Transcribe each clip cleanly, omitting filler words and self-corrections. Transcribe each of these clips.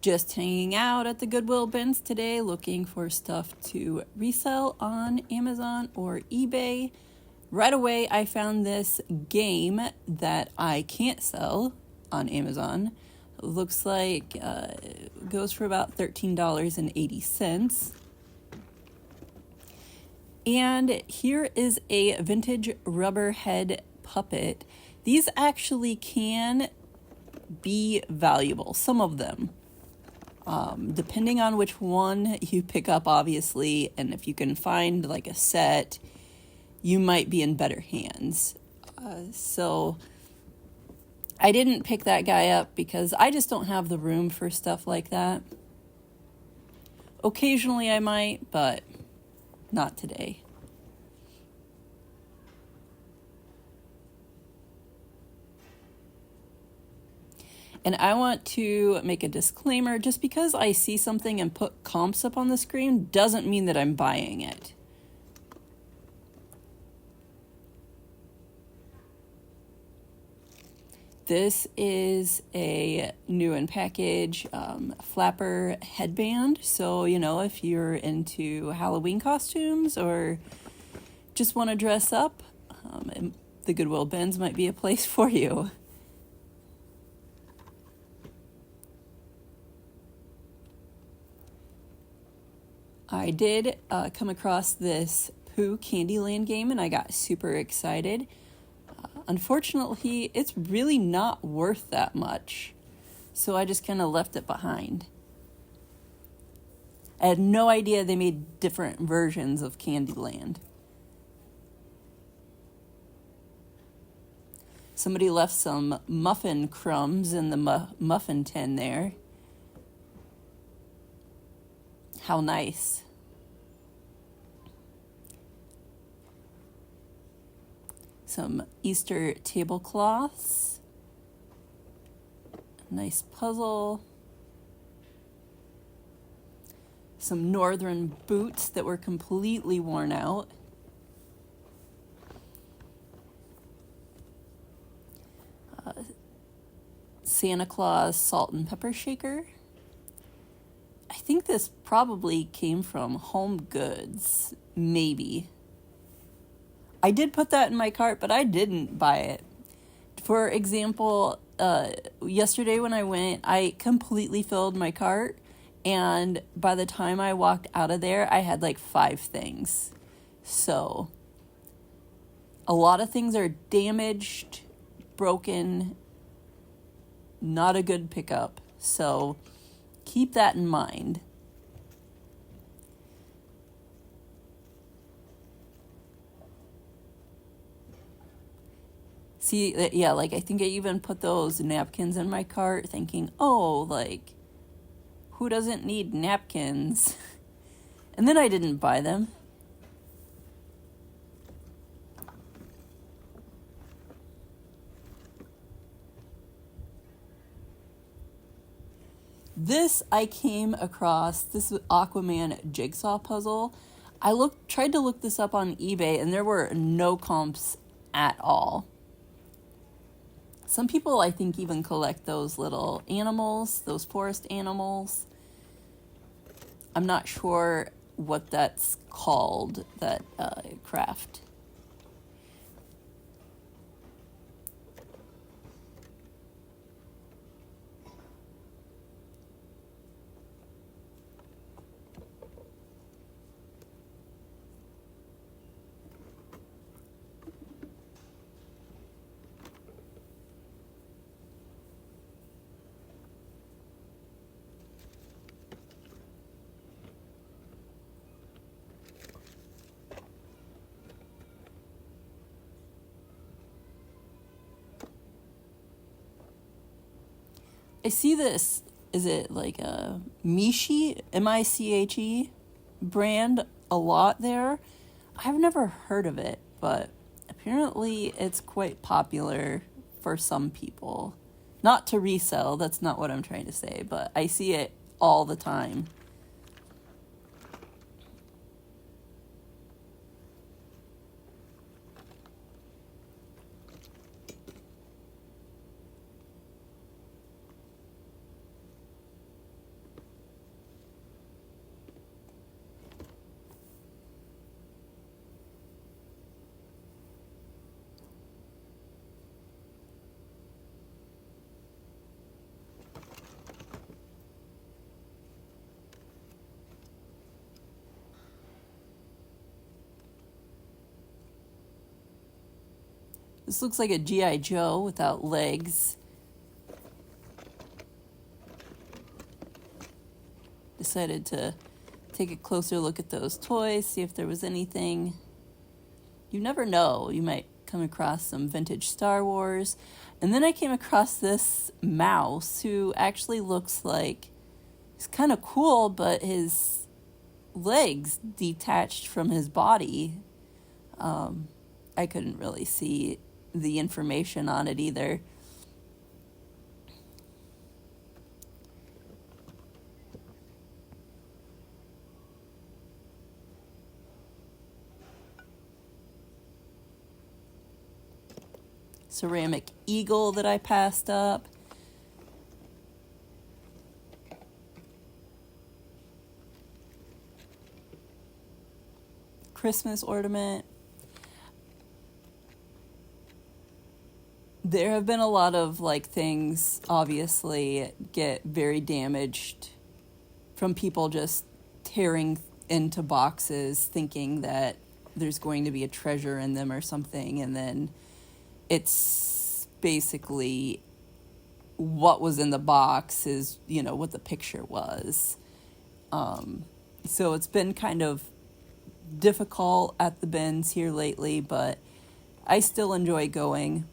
Just hanging out at the Goodwill Bins today, looking for stuff to resell on Amazon or eBay. Right away, I found this game that I can't sell on Amazon. Looks like it goes for about $13.80. And here is a vintage rubber head puppet. These actually can be valuable, some of them. Depending on which one you pick up, obviously, and if you can find like a set, you might be in better hands. So I didn't pick that guy up because I just don't have the room for stuff like that. Occasionally I might, but not today. And I want to make a disclaimer, just because I see something and put comps up on the screen doesn't mean that I'm buying it. This is a new in package flapper headband. So, you know, if you're into Halloween costumes or just want to dress up, the Goodwill Bins might be a place for you. I did come across this Pooh Candyland game and I got super excited. Unfortunately, it's really not worth that much, so I just kind of left it behind. I had no idea they made different versions of Candyland. Somebody left some muffin crumbs in the muffin tin there. How nice. Some Easter tablecloths. Nice puzzle. Some northern boots that were completely worn out. Santa Claus salt and pepper shaker. I think this probably came from Home Goods, maybe. I did put that in my cart, but I didn't buy it. For example, yesterday when I went, I completely filled my cart, and by the time I walked out of there, I had like 5 things. So, a lot of things are damaged, broken, not a good pickup. So, keep that in mind. See, yeah, like I think I even put those napkins in my cart thinking, oh, like, who doesn't need napkins? And then I didn't buy them. This I came across, this Aquaman jigsaw puzzle. I tried to look this up on eBay and there were no comps at all. Some people, I think, even collect those little animals, those forest animals. I'm not sure what that's called, that craft. I see this, is it like a Miche, M-I-C-H-E brand a lot there. I've never heard of it, but apparently it's quite popular for some people. Not to resell, that's not what I'm trying to say, but I see it all the time. This looks like a G.I. Joe without legs. Decided to take a closer look at those toys, see if there was anything. You never know. You might come across some vintage Star Wars. And then I came across this mouse who actually looks like he's kind of cool, but his legs detached from his body. I couldn't really see the information on it either. Ceramic eagle that I passed up. Christmas ornament. There have been a lot of things obviously get very damaged from people just tearing into boxes thinking that there's going to be a treasure in them or something, and then it's basically what was in the box is, what the picture was. So it's been kind of difficult at the bins here lately, but I still enjoy going.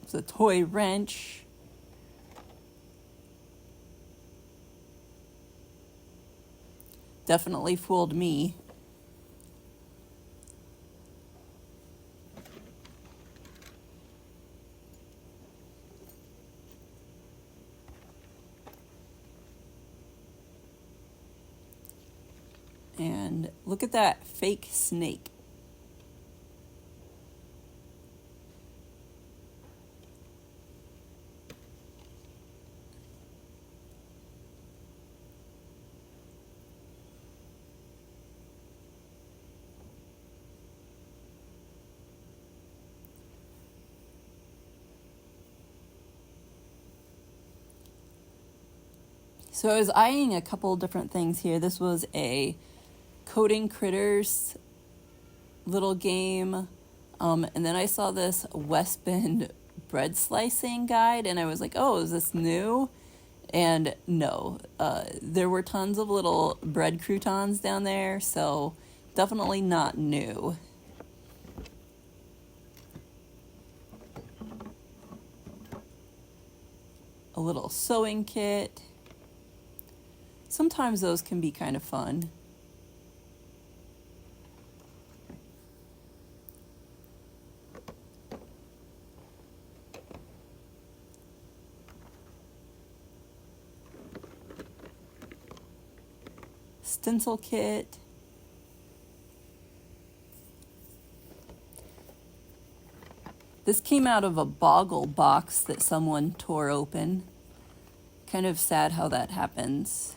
It's a toy wrench. Definitely fooled me. And look at that fake snake. So I was eyeing a couple different things here. This was a coding critters little game. And then I saw this West Bend bread slicing guide, and I was like, oh, is this new? And no, there were tons of little bread croutons down there, so definitely not new. A little sewing kit. Sometimes those can be kind of fun. Stencil kit. This came out of a Boggle box that someone tore open. Kind of sad how that happens.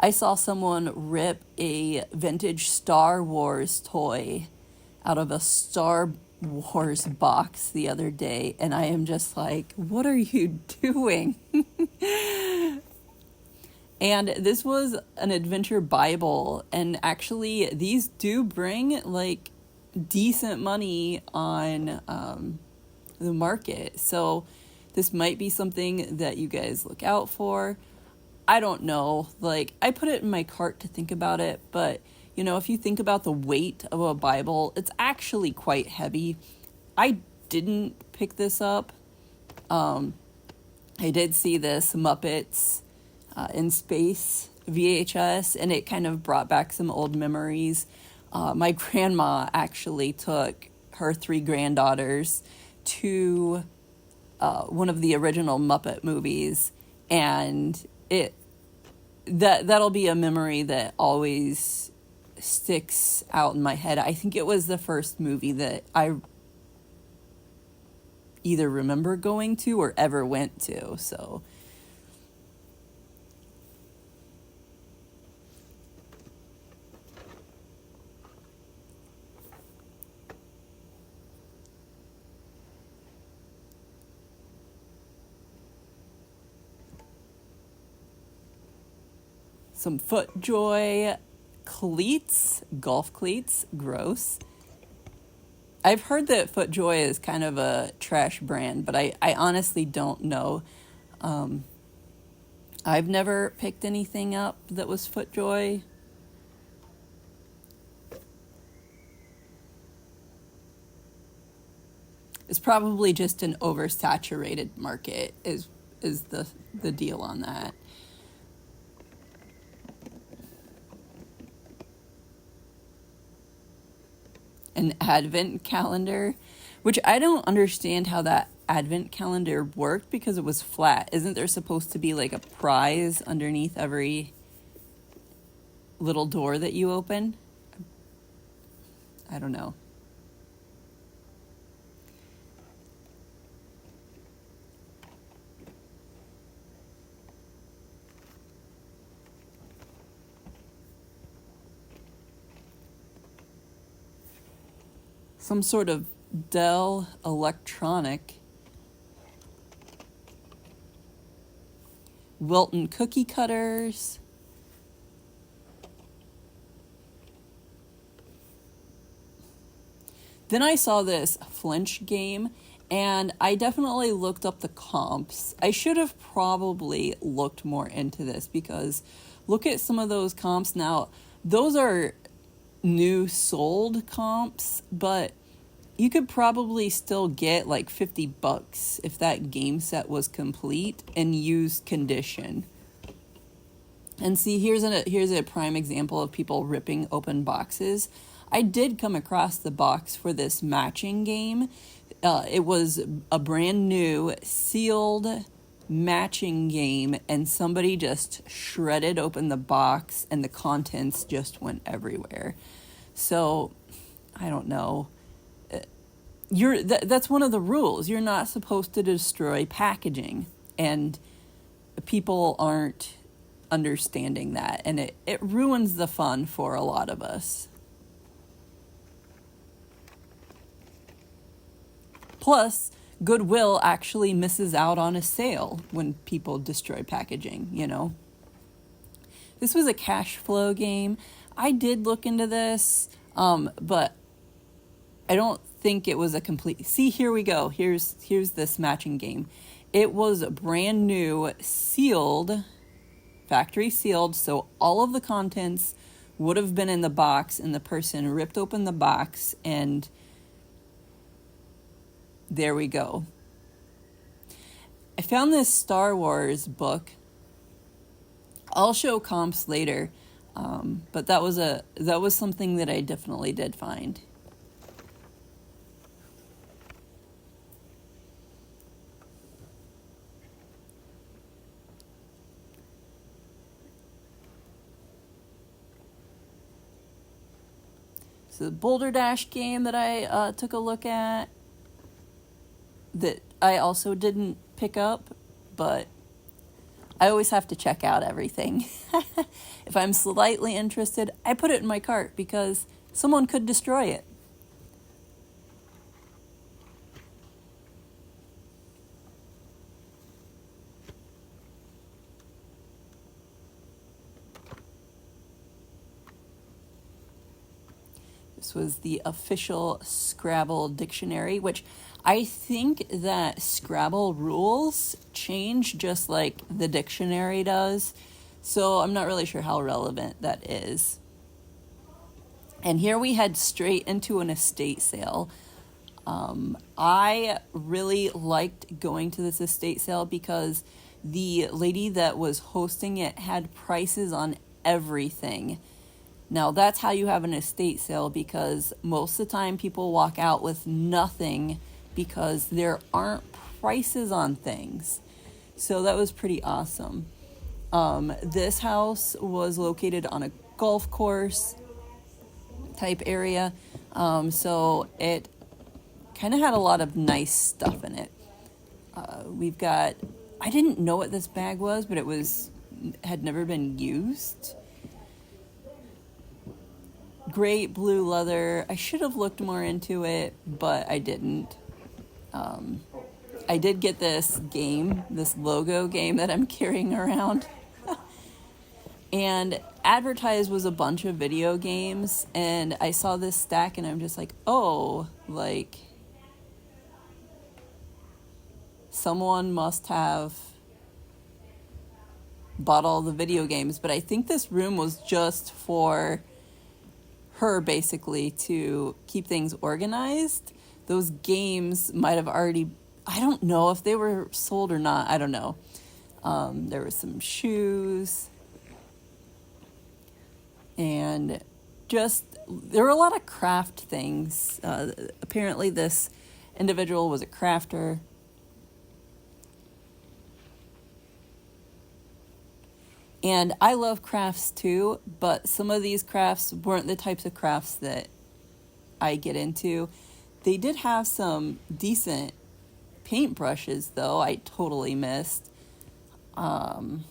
I saw someone rip a vintage Star Wars toy out of a Star Wars box the other day, and I am just like, what are you doing? And this was an adventure Bible, and actually these do bring decent money on the market, so this might be something that you guys look out for. I don't know, I put it in my cart to think about it, but if you think about the weight of a Bible, it's actually quite heavy. I didn't pick this up. I did see this Muppets in Space VHS, and it kind of brought back some old memories. My grandma actually took her 3 granddaughters to one of the original Muppet movies, and that'll be a memory that always sticks out in my head. I think it was the first movie that I either remember going to or ever went to, so. Some FootJoy cleats, golf cleats, gross. I've heard that FootJoy is kind of a trash brand, but I honestly don't know. I've never picked anything up that was FootJoy. It's probably just an oversaturated market is the deal on that. An advent calendar, which I don't understand how that advent calendar worked because it was flat. Isn't there supposed to be like a prize underneath every little door that you open? I don't know. Some sort of Dell electronic. Wilton cookie cutters. Then I saw this flinch game, and I definitely looked up the comps. I should have probably looked more into this because look at some of those comps. Now, those are new sold comps, but you could probably still get like $50 if that game set was complete and used condition. And see, here's a prime example of people ripping open boxes. I did come across the box for this matching game. It was a brand new sealed matching game, and somebody just shredded open the box and the contents just went everywhere. So I don't know. That's one of the rules. You're not supposed to destroy packaging, and people aren't understanding that, and it ruins the fun for a lot of us. Plus, Goodwill actually misses out on a sale when people destroy packaging, you know. This was a cash flow game. I did look into this, but I don't think it was a complete... See, here we go. Here's this matching game. It was brand new, sealed, factory sealed, so all of the contents would have been in the box, and the person ripped open the box, and there we go. I found this Star Wars book. I'll show comps later, but that was something that I definitely did find. So the Boulder Dash game that I took a look at, that I also didn't pick up, but I always have to check out everything. If I'm slightly interested, I put it in my cart because someone could destroy it. This was the official Scrabble dictionary, which I think that Scrabble rules change just like the dictionary does. So I'm not really sure how relevant that is. And here we head straight into an estate sale. I really liked going to this estate sale because the lady that was hosting it had prices on everything. Now, that's how you have an estate sale, because most of the time people walk out with nothing because there aren't prices on things. So that was pretty awesome. This house was located on a golf course type area. So it kind of had a lot of nice stuff in it. We've got, I didn't know what this bag was, but had never been used. Great blue leather. I should have looked more into it, but I didn't. I did get this game, this logo game that I'm carrying around. And advertised was a bunch of video games, and I saw this stack and I'm just like, oh, like someone must have bought all the video games. But I think this room was just for her, basically, to keep things organized. Those games might have already, I don't know if they were sold or not, I don't know. There were some shoes, and just, there were a lot of craft things. Apparently this individual was a crafter. And I love crafts too, but some of these crafts weren't the types of crafts that I get into. They did have some decent paintbrushes, though, I totally missed. Oh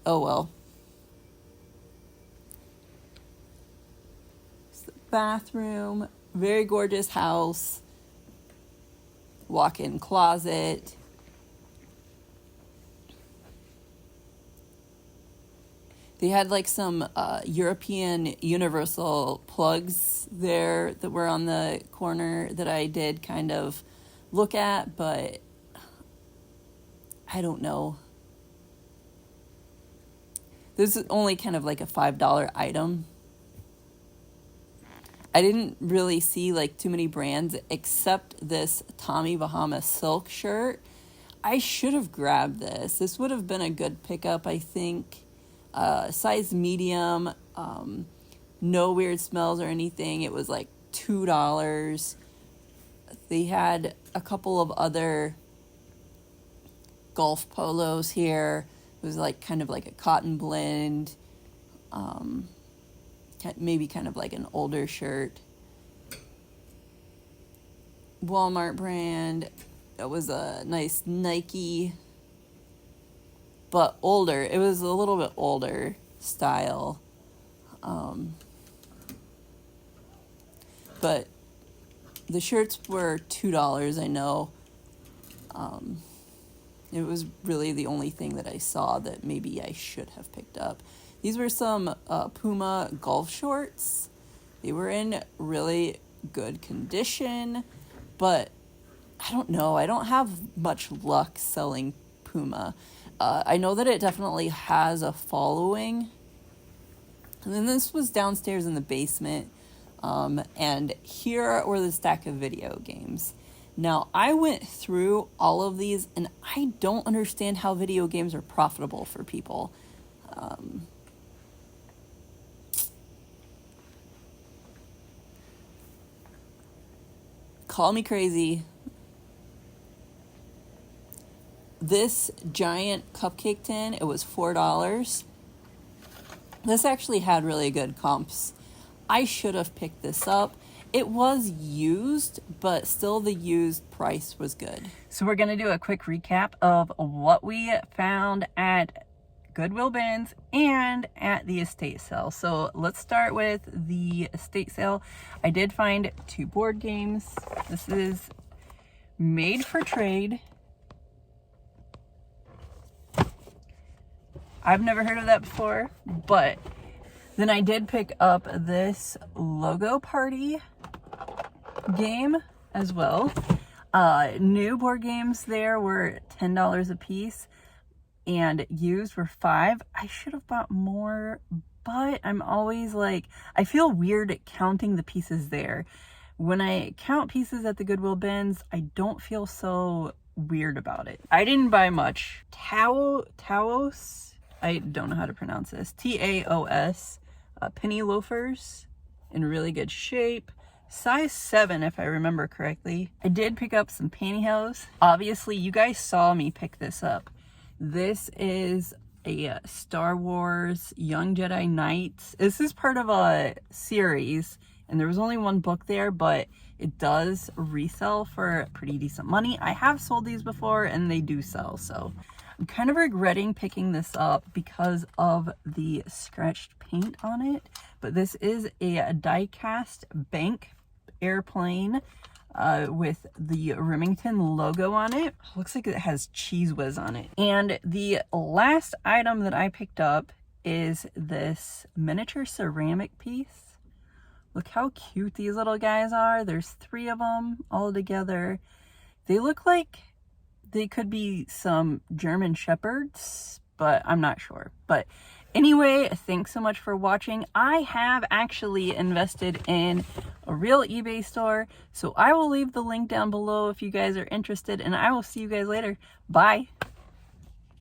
well. It's the bathroom. Very gorgeous house. Walk-in closet. They had like some European Universal plugs there that were on the corner that I did kind of look at, but I don't know. This is only kind of like a $5 item. I didn't really see like too many brands except this Tommy Bahama silk shirt. I should have grabbed this. This would have been a good pickup, I think. Size medium, no weird smells or anything. It was like $2. They had a couple of other golf polos here. It was like kind of like a cotton blend, maybe kind of like an older shirt. Walmart brand. It was a nice Nike, but older. It was a little bit older style. But the shirts were $2, I know. It was really the only thing that I saw that maybe I should have picked up. These were some Puma golf shorts. They were in really good condition, but I don't know. I don't have much luck selling Puma. I know that it definitely has a following. And then this was downstairs in the basement. And here were the stack of video games. Now, I went through all of these, and I don't understand how video games are profitable for people. Call me crazy. This giant cupcake tin, it was $4. This actually had really good comps. I should have picked this up. It was used, but still the used price was good. So we're going to do a quick recap of what we found at Goodwill Bins and at the estate sale. So let's start with the estate sale. I did find 2 board games. This is Made for Trade. I've never heard of that before, but then I did pick up this Logo Party game as well. New board games there were $10 a piece, and used were $5. I should have bought more, but I'm always like, I feel weird at counting the pieces there. When I count pieces at the Goodwill Bins, I don't feel so weird about it. I didn't buy much. Taos, I don't know how to pronounce this. Taos. Penny loafers in really good shape. Size 7, if I remember correctly. I did pick up some pantyhose. Obviously, you guys saw me pick this up. This is a Star Wars Young Jedi Knights. This is part of a series, and there was only 1 book there, but it does resell for pretty decent money. I have sold these before, and they do sell, so I'm kind of regretting picking this up because of the scratched paint on it. But this is a die-cast bank airplane. with the Remington logo on it. Looks like it has Cheese Whiz on it. And the last item that I picked up is this miniature ceramic piece. Look how cute these little guys are. There's 3 of them all together. They look like they could be some German Shepherds, but I'm not sure. But anyway, thanks so much for watching. I have actually invested in a real eBay store, so I will leave the link down below if you guys are interested, and I will see you guys later. Bye.